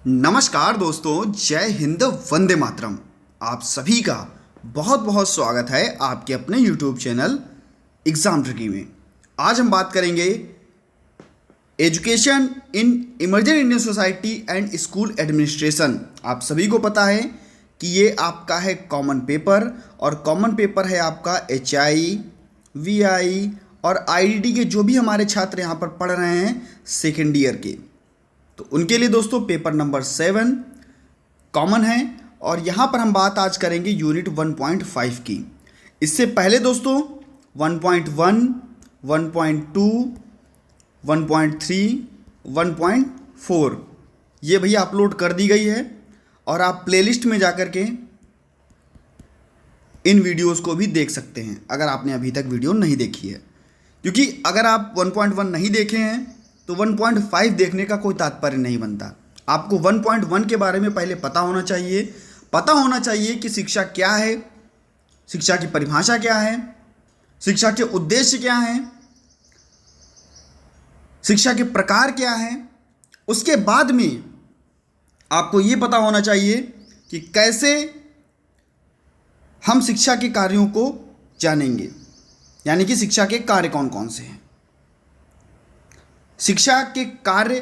नमस्कार दोस्तों, जय हिंद, वंदे मातरम। आप सभी का बहुत बहुत स्वागत है आपके अपने YouTube चैनल एग्जाम ट्रिकी में। आज हम बात करेंगे education in emerging Indian society and school administration. आप सभी को पता है कि ये आपका है कॉमन पेपर, और कॉमन पेपर है आपका HI, VI और IDD के जो भी हमारे छात्र यहाँ पर पढ़ रहे हैं सेकेंड ईयर के, तो उनके लिए दोस्तों पेपर नंबर 7 कॉमन है। और यहाँ पर हम बात आज करेंगे यूनिट 1.5 की। इससे पहले दोस्तों 1.1, 1.2, 1.3, 1.4 ये भैया अपलोड कर दी गई है, और आप प्लेलिस्ट में जाकर के इन वीडियोस को भी देख सकते हैं अगर आपने अभी तक वीडियो नहीं देखी है। क्योंकि अगर आप 1.1 नहीं देखे हैं तो 1.5 देखने का कोई तात्पर्य नहीं बनता। आपको 1.1 के बारे में पहले पता होना चाहिए कि शिक्षा क्या है, शिक्षा की परिभाषा क्या है, शिक्षा के उद्देश्य क्या हैं, शिक्षा के प्रकार क्या हैं। उसके बाद में आपको ये पता होना चाहिए कि कैसे हम शिक्षा के कार्यों को जानेंगे, यानी कि शिक्षा के कार्य कौन कौन से हैं। शिक्षा के कार्य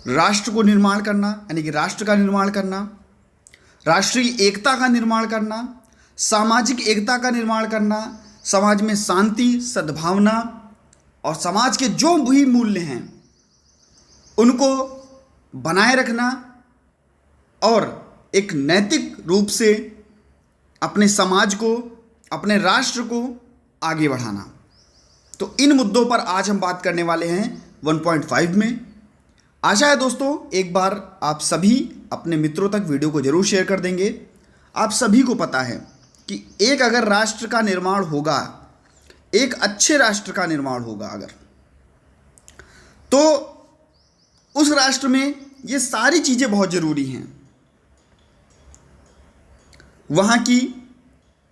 राष्ट्र को निर्माण करना, यानी कि राष्ट्र का निर्माण करना, राष्ट्रीय एकता का निर्माण करना, सामाजिक एकता का निर्माण करना, समाज में शांति, सद्भावना और समाज के जो भी मूल्य हैं उनको बनाए रखना, और एक नैतिक रूप से अपने समाज को, अपने राष्ट्र को आगे बढ़ाना। तो इन मुद्दों पर आज हम बात करने वाले हैं 1.5 में। आशा है दोस्तों एक बार आप सभी अपने मित्रों तक वीडियो को जरूर शेयर कर देंगे। आप सभी को पता है कि एक अगर राष्ट्र का निर्माण होगा, एक अच्छे राष्ट्र का निर्माण होगा अगर, तो उस राष्ट्र में ये सारी चीज़ें बहुत ज़रूरी हैं। वहाँ की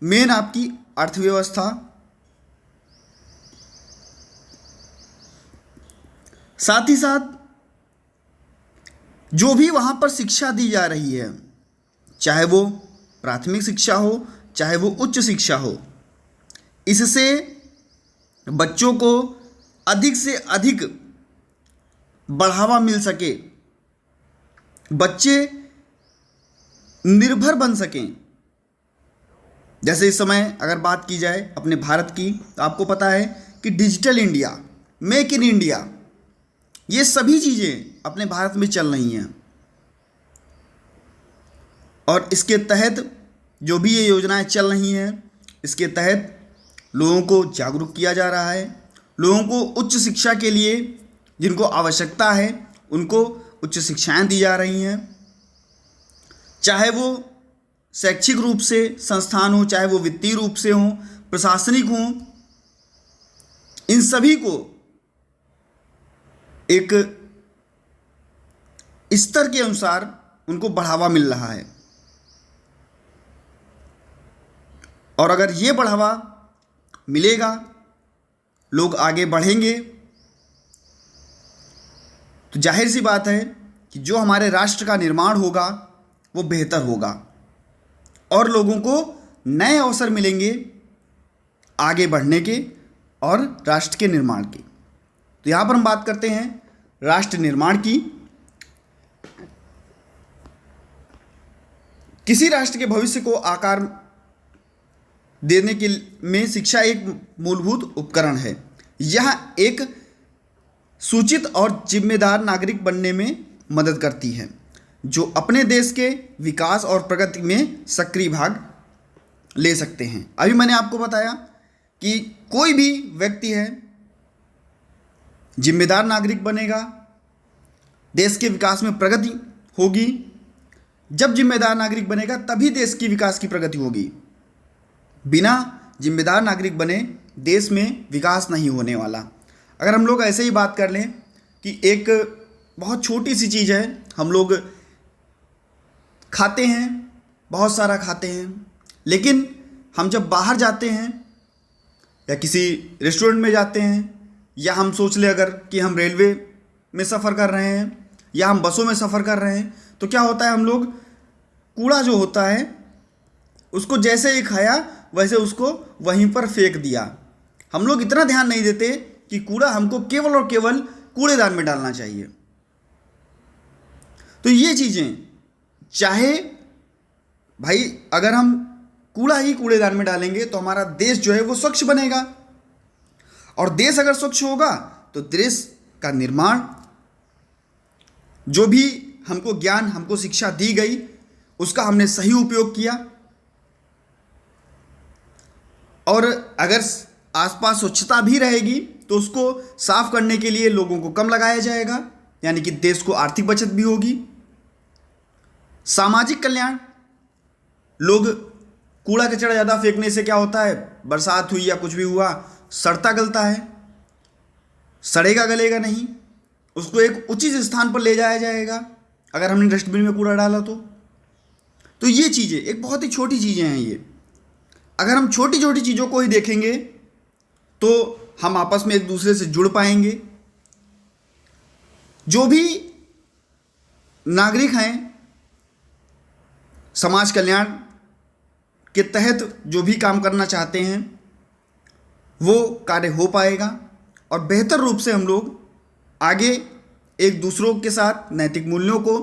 मेन आपकी अर्थव्यवस्था, साथ ही साथ जो भी वहाँ पर शिक्षा दी जा रही है, चाहे वो प्राथमिक शिक्षा हो, चाहे वो उच्च शिक्षा हो, इससे बच्चों को अधिक से अधिक बढ़ावा मिल सके, बच्चे निर्भर बन सकें। जैसे इस समय अगर बात की जाए अपने भारत की, तो आपको पता है कि digital India, make in India, ये सभी चीज़ें अपने भारत में चल रही हैं। और इसके तहत जो भी ये योजनाएं चल रही हैं, इसके तहत लोगों को जागरूक किया जा रहा है। लोगों को उच्च शिक्षा के लिए जिनको आवश्यकता है उनको उच्च शिक्षाएं दी जा रही हैं, चाहे वो शैक्षिक रूप से संस्थान हो, चाहे वो वित्तीय रूप से हो, प्रशासनिक हो। इन सभी को एक स्तर के अनुसार उनको बढ़ावा मिल रहा है, और अगर ये बढ़ावा मिलेगा, लोग आगे बढ़ेंगे, तो जाहिर सी बात है कि जो हमारे राष्ट्र का निर्माण होगा वो बेहतर होगा, और लोगों को नए अवसर मिलेंगे आगे बढ़ने के और राष्ट्र के निर्माण के। तो यहाँ पर हम बात करते हैं राष्ट्र निर्माण की। किसी राष्ट्र के भविष्य को आकार देने के में शिक्षा एक मूलभूत उपकरण है। यह एक सूचित और जिम्मेदार नागरिक बनने में मदद करती है, जो अपने देश के विकास और प्रगति में सक्रिय भाग ले सकते हैं। अभी मैंने आपको बताया कि कोई भी व्यक्ति है जिम्मेदार नागरिक बनेगा, देश के विकास में प्रगति होगी। जब जिम्मेदार नागरिक बनेगा तभी देश की विकास की प्रगति होगी। बिना जिम्मेदार नागरिक बने देश में विकास नहीं होने वाला। अगर हम लोग ऐसे ही बात कर लें कि एक बहुत छोटी सी चीज़ है, हम लोग खाते हैं, बहुत सारा खाते हैं, लेकिन हम जब बाहर जाते हैं या किसी रेस्टोरेंट में जाते हैं, या हम सोच ले अगर कि हम रेलवे में सफ़र कर रहे हैं, या हम बसों में सफ़र कर रहे हैं तो क्या होता है, हम लोग कूड़ा जो होता है उसको जैसे ही खाया वैसे उसको वहीं पर फेंक दिया। हम लोग इतना ध्यान नहीं देते कि कूड़ा हमको केवल और केवल कूड़ेदान में डालना चाहिए। तो ये चीज़ें, चाहे भाई अगर हम कूड़ा ही कूड़ेदान में डालेंगे तो हमारा देश जो है वो स्वच्छ बनेगा, और देश अगर स्वच्छ होगा तो देश का निर्माण, जो भी हमको ज्ञान, हमको शिक्षा दी गई उसका हमने सही उपयोग किया, और अगर आसपास स्वच्छता भी रहेगी तो उसको साफ करने के लिए लोगों को कम लगाया जाएगा, यानी कि देश को आर्थिक बचत भी होगी। सामाजिक कल्याण, लोग कूड़ा कचरा ज़्यादा फेंकने से क्या होता है, बरसात हुई या कुछ भी हुआ, सड़ता गलता है, सड़ेगा गलेगा नहीं, उसको एक उचित स्थान पर ले जाया जाएगा अगर हमने डस्टबिन में कूड़ा डाला तो ये चीज़ें एक बहुत ही छोटी चीज़ें हैं। ये अगर हम छोटी छोटी चीज़ों को ही देखेंगे तो हम आपस में एक दूसरे से जुड़ पाएंगे। जो भी नागरिक हैं, समाज कल्याण के तहत जो भी काम करना चाहते हैं वो कार्य हो पाएगा, और बेहतर रूप से हम लोग आगे एक दूसरों के साथ नैतिक मूल्यों को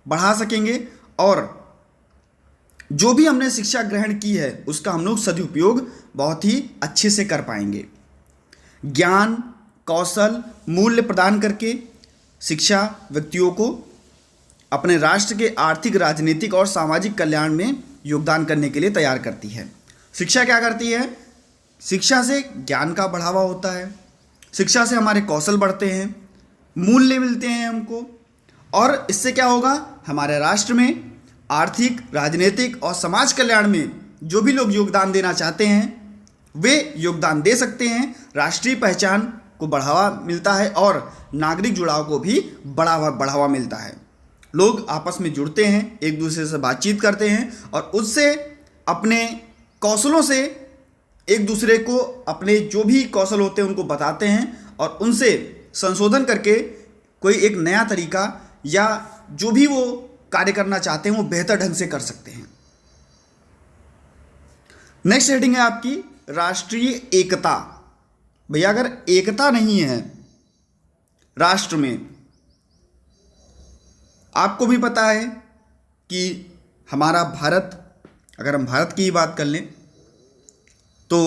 बढ़ा सकेंगे, और जो भी हमने शिक्षा ग्रहण की है उसका हम लोग सदुपयोग बहुत ही अच्छे से कर पाएंगे। ज्ञान, कौशल, मूल्य प्रदान करके शिक्षा व्यक्तियों को अपने राष्ट्र के आर्थिक, राजनीतिक और सामाजिक कल्याण में योगदान करने के लिए तैयार करती है। शिक्षा क्या करती है? शिक्षा से ज्ञान का बढ़ावा होता है, शिक्षा से हमारे कौशल बढ़ते हैं, मूल्य मिलते हैं हमको, और इससे क्या होगा, हमारे राष्ट्र में आर्थिक, राजनीतिक और समाज कल्याण में जो भी लोग योगदान देना चाहते हैं वे योगदान दे सकते हैं। राष्ट्रीय पहचान को बढ़ावा मिलता है और नागरिक जुड़ाव को भी बढ़ावा मिलता है। लोग आपस में जुड़ते हैं, एक दूसरे से बातचीत करते हैं और उससे अपने कौशलों से एक दूसरे को अपने जो भी कौशल होते हैं उनको बताते हैं, और उनसे संशोधन करके कोई एक नया तरीका या जो भी वो कार्य करना चाहते हैं वो बेहतर ढंग से कर सकते हैं। नेक्स्ट हेडिंग है आपकी राष्ट्रीय एकता। भैया अगर एकता नहीं है राष्ट्र में, आपको भी पता है कि हमारा भारत, अगर हम भारत की ही बात कर लें तो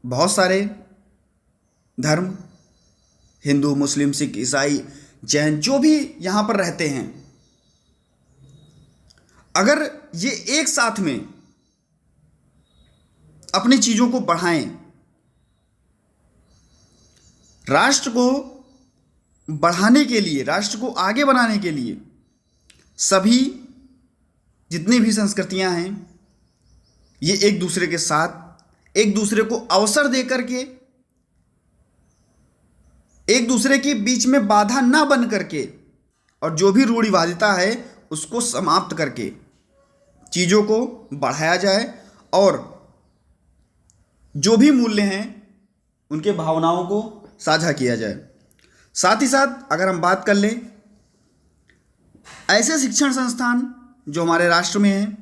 बहुत सारे धर्म, हिंदू, मुस्लिम, सिख, ईसाई, जैन, जो भी यहाँ पर रहते हैं, अगर ये एक साथ में अपनी चीज़ों को बढ़ाएं, राष्ट्र को बढ़ाने के लिए, राष्ट्र को आगे बढ़ाने के लिए सभी जितनी भी संस्कृतियां हैं ये एक दूसरे के साथ, एक दूसरे को अवसर दे करके, एक दूसरे के बीच में बाधा ना बन करके, और जो भी रूढ़िवादिता है उसको समाप्त करके चीज़ों को बढ़ाया जाए, और जो भी मूल्य हैं उनके भावनाओं को साझा किया जाए। साथ ही साथ अगर हम बात कर लें ऐसे शिक्षण संस्थान जो हमारे राष्ट्र में हैं,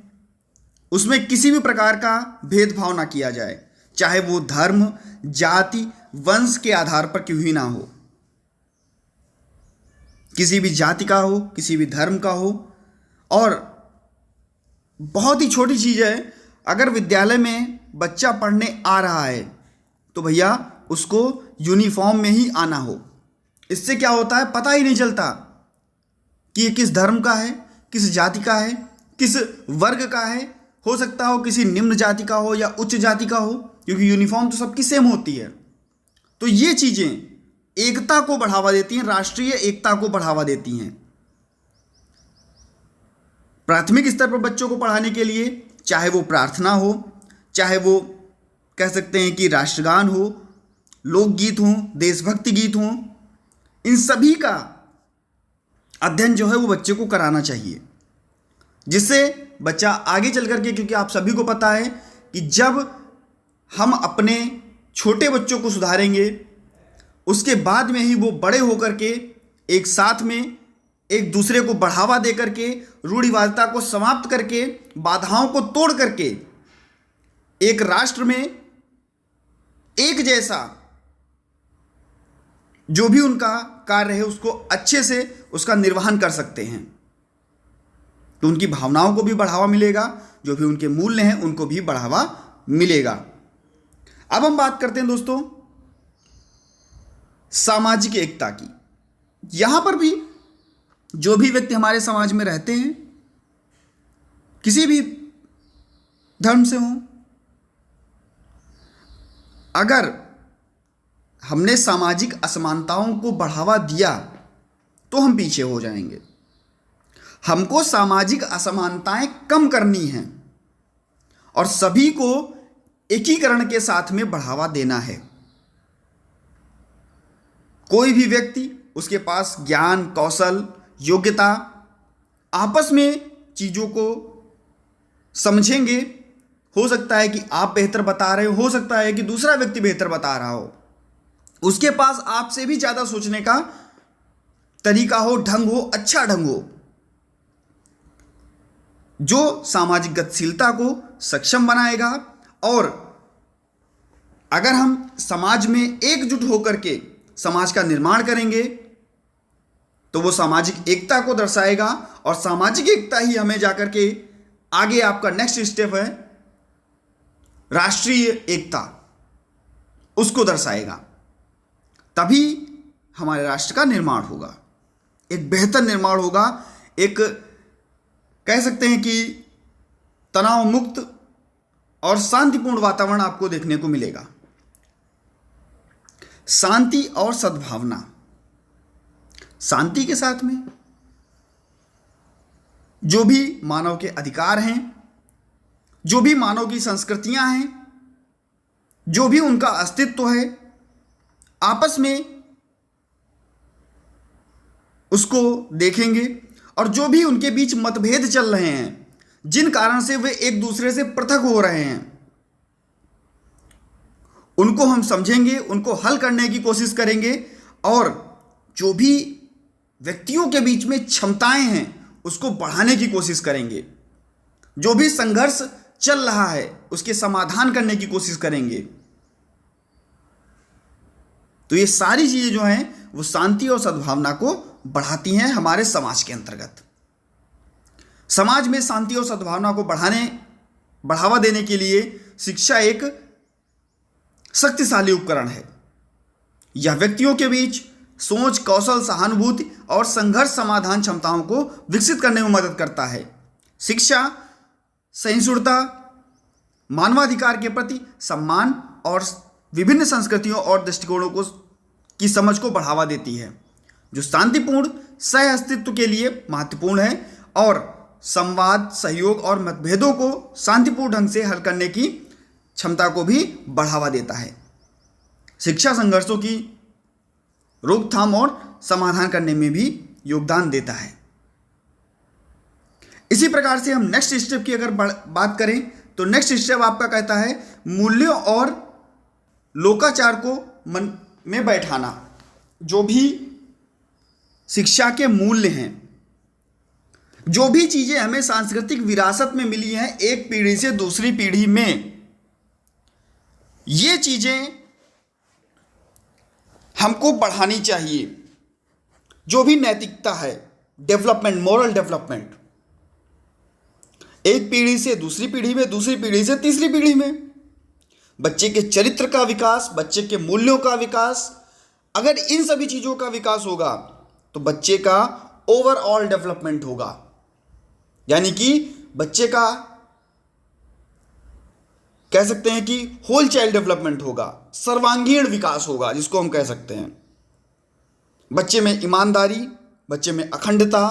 उसमें किसी भी प्रकार का भेदभाव ना किया जाए, चाहे वो धर्म, जाति, वंश के आधार पर क्यों ही ना हो, किसी भी जाति का हो, किसी भी धर्म का हो। और बहुत ही छोटी चीज़ है, अगर विद्यालय में बच्चा पढ़ने आ रहा है तो भैया उसको यूनिफॉर्म में ही आना हो। इससे क्या होता है, पता ही नहीं चलता कि ये किस धर्म का है, किस जाति का है, किस वर्ग का है। हो सकता हो किसी निम्न जाति का हो या उच्च जाति का हो, क्योंकि यूनिफॉर्म तो सबकी सेम होती है। तो ये चीज़ें एकता को बढ़ावा देती हैं, राष्ट्रीय एकता को बढ़ावा देती हैं। प्राथमिक स्तर पर बच्चों को पढ़ाने के लिए, चाहे वो प्रार्थना हो, चाहे वो कह सकते हैं कि राष्ट्रगान हो, लोकगीत हों, देशभक्ति गीत हों, इन सभी का अध्ययन जो है वो बच्चे को कराना चाहिए, जिससे बच्चा आगे चल करके, क्योंकि आप सभी को पता है कि जब हम अपने छोटे बच्चों को सुधारेंगे उसके बाद में ही वो बड़े होकर के एक साथ में एक दूसरे को बढ़ावा दे करके, रूढ़िवादिता को समाप्त करके, बाधाओं को तोड़ करके एक राष्ट्र में एक जैसा जो भी उनका कार्य है उसको अच्छे से उसका निर्वहन कर सकते हैं। तो उनकी भावनाओं को भी बढ़ावा मिलेगा, जो भी उनके मूल्य हैं उनको भी बढ़ावा मिलेगा। अब हम बात करते हैं दोस्तों सामाजिक एकता की। यहां पर भी जो भी व्यक्ति हमारे समाज में रहते हैं, किसी भी धर्म से हों, अगर हमने सामाजिक असमानताओं को बढ़ावा दिया तो हम पीछे हो जाएंगे। हमको सामाजिक असमानताएं कम करनी हैं और सभी को एकीकरण के साथ में बढ़ावा देना है। कोई भी व्यक्ति, उसके पास ज्ञान, कौशल, योग्यता, आपस में चीज़ों को समझेंगे। हो सकता है कि आप बेहतर बता रहे हो सकता है कि दूसरा व्यक्ति बेहतर बता रहा हो, उसके पास आपसे भी ज़्यादा सोचने का तरीका हो, ढंग हो, अच्छा ढंग हो, जो सामाजिक गतिशीलता को सक्षम बनाएगा। और अगर हम समाज में एकजुट होकर के समाज का निर्माण करेंगे तो वो सामाजिक एकता को दर्शाएगा, और सामाजिक एकता ही हमें जाकर के आगे आपका नेक्स्ट स्टेप है राष्ट्रीय एकता, उसको दर्शाएगा। तभी हमारे राष्ट्र का निर्माण होगा, एक बेहतर निर्माण होगा, एक कह सकते हैं कि तनाव मुक्त और शांतिपूर्ण वातावरण आपको देखने को मिलेगा। शांति और सद्भावना, शांति के साथ में जो भी मानव के अधिकार हैं, जो भी मानव की संस्कृतियां हैं, जो भी उनका अस्तित्व है, आपस में उसको देखेंगे। और जो भी उनके बीच मतभेद चल रहे हैं, जिन कारण से वे एक दूसरे से पृथक हो रहे हैं, उनको हम समझेंगे, उनको हल करने की कोशिश करेंगे। और जो भी व्यक्तियों के बीच में क्षमताएं हैं उसको बढ़ाने की कोशिश करेंगे। जो भी संघर्ष चल रहा है उसके समाधान करने की कोशिश करेंगे। तो ये सारी चीजें जो हैं वो शांति और सद्भावना को बढ़ाती हैं हमारे समाज के अंतर्गत। समाज में शांति और सद्भावना को बढ़ावा देने के लिए शिक्षा एक शक्तिशाली उपकरण है। यह व्यक्तियों के बीच सोच, कौशल, सहानुभूति और संघर्ष समाधान क्षमताओं को विकसित करने में मदद करता है। शिक्षा सहिष्णुता, मानवाधिकार के प्रति सम्मान और विभिन्न संस्कृतियों और दृष्टिकोणों की समझ को बढ़ावा देती है, जो शांतिपूर्ण सह अस्तित्व के लिए महत्वपूर्ण है, और संवाद, सहयोग और मतभेदों को शांतिपूर्ण ढंग से हल करने की क्षमता को भी बढ़ावा देता है। शिक्षा संघर्षों की रोकथाम और समाधान करने में भी योगदान देता है। इसी प्रकार से हम नेक्स्ट स्टेप की अगर बात करें तो नेक्स्ट स्टेप आपका कहता है मूल्यों और लोकाचार को मन में बैठाना। जो भी शिक्षा के मूल्य हैं, जो भी चीजें हमें सांस्कृतिक विरासत में मिली हैं एक पीढ़ी से दूसरी पीढ़ी में, ये चीजें हमको बढ़ानी चाहिए। जो भी नैतिकता है, डेवलपमेंट, मोरल डेवलपमेंट, एक पीढ़ी से दूसरी पीढ़ी में, दूसरी पीढ़ी से तीसरी पीढ़ी में, बच्चे के चरित्र का विकास, बच्चे के मूल्यों का विकास, अगर इन सभी चीजों का विकास होगा तो बच्चे का ओवरऑल डेवलपमेंट होगा। यानी कि बच्चे का कह सकते हैं कि होल चाइल्ड डेवलपमेंट होगा, सर्वांगीण विकास होगा, जिसको हम कह सकते हैं। बच्चे में ईमानदारी, बच्चे में अखंडता,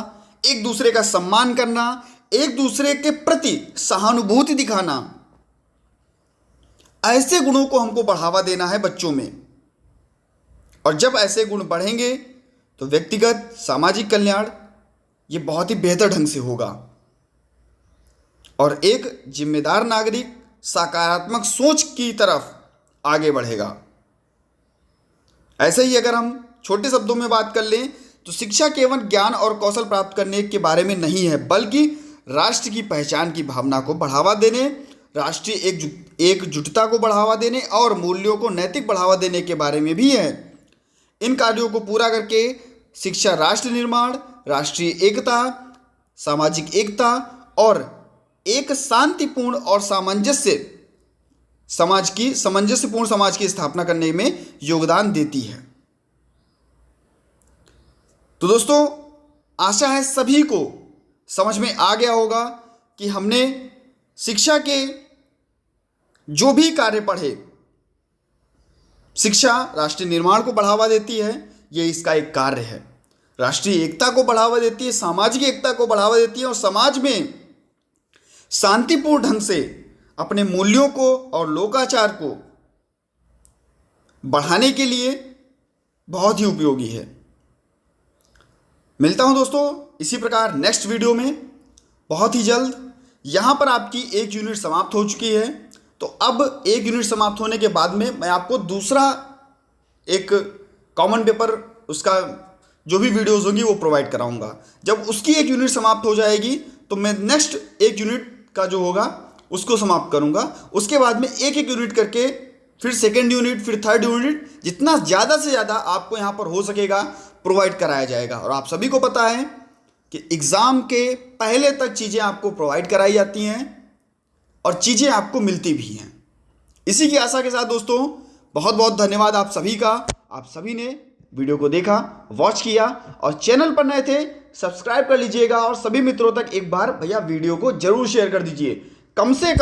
एक दूसरे का सम्मान करना, एक दूसरे के प्रति सहानुभूति दिखाना, ऐसे गुणों को हमको बढ़ावा देना है बच्चों में। और जब ऐसे गुण बढ़ेंगे तो व्यक्तिगत सामाजिक कल्याण ये बहुत ही बेहतर ढंग से होगा, और एक जिम्मेदार नागरिक सकारात्मक सोच की तरफ आगे बढ़ेगा। ऐसे ही अगर हम छोटे शब्दों में बात कर लें तो शिक्षा केवल ज्ञान और कौशल प्राप्त करने के बारे में नहीं है, बल्कि राष्ट्र की पहचान की भावना को बढ़ावा देने, राष्ट्रीय एकजुटता को बढ़ावा देने और मूल्यों को नैतिक बढ़ावा देने के बारे में भी है। इन कार्यों को पूरा करके शिक्षा राष्ट्र निर्माण, राष्ट्रीय एकता, सामाजिक एकता और एक शांतिपूर्ण और सामंजस्यपूर्ण समाज की स्थापना करने में योगदान देती है। तो दोस्तों, आशा है सभी को समझ में आ गया होगा कि हमने शिक्षा के जो भी कार्य पढ़े, शिक्षा राष्ट्रीय निर्माण को बढ़ावा देती है, ये इसका एक कार्य है। राष्ट्रीय एकता को बढ़ावा देती है, सामाजिक एकता को बढ़ावा देती है और समाज में शांतिपूर्ण ढंग से अपने मूल्यों को और लोकाचार को बढ़ाने के लिए बहुत ही उपयोगी है। मिलता हूं दोस्तों इसी प्रकार नेक्स्ट वीडियो में बहुत ही जल्द। यहां पर आपकी एक यूनिट समाप्त हो चुकी है, तो अब एक यूनिट समाप्त होने के बाद में मैं आपको दूसरा एक कॉमन पेपर, उसका जो भी वीडियोस होंगी वो प्रोवाइड कराऊंगा। जब उसकी एक यूनिट समाप्त हो जाएगी तो मैं नेक्स्ट एक यूनिट का जो होगा उसको समाप्त करूंगा। उसके बाद में एक एक यूनिट करके फिर सेकेंड यूनिट, फिर थर्ड यूनिट, जितना ज़्यादा से ज़्यादा आपको यहाँ पर हो सकेगा प्रोवाइड कराया जाएगा। और आप सभी को पता है कि एग्ज़ाम के पहले तक चीज़ें आपको प्रोवाइड कराई जाती हैं और चीज़ें आपको मिलती भी हैं। इसी की आशा के साथ दोस्तों बहुत बहुत धन्यवाद आप सभी का। आप सभी ने वीडियो को देखा, वॉच किया और चैनल पर नए थे सब्सक्राइब कर लीजिएगा और सभी मित्रों तक एक बार भैया वीडियो को जरूर शेयर कर दीजिए। कम से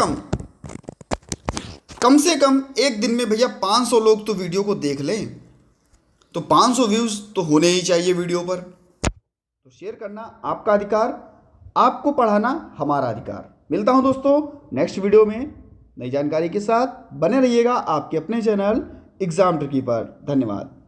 कम एक दिन में भैया 500 लोग तो वीडियो को देख लें, तो 500 व्यूज़ तो होने ही चाहिए वीडियो पर। तो शेयर करना आपका अधिकार, आपको पढ़ाना हमारा अधिकार। मिलता हूं दोस्तों नेक्स्ट वीडियो में नई जानकारी के साथ। बने रहिएगा आपके अपने चैनल एग्जाम ट्रिकी पर। धन्यवाद।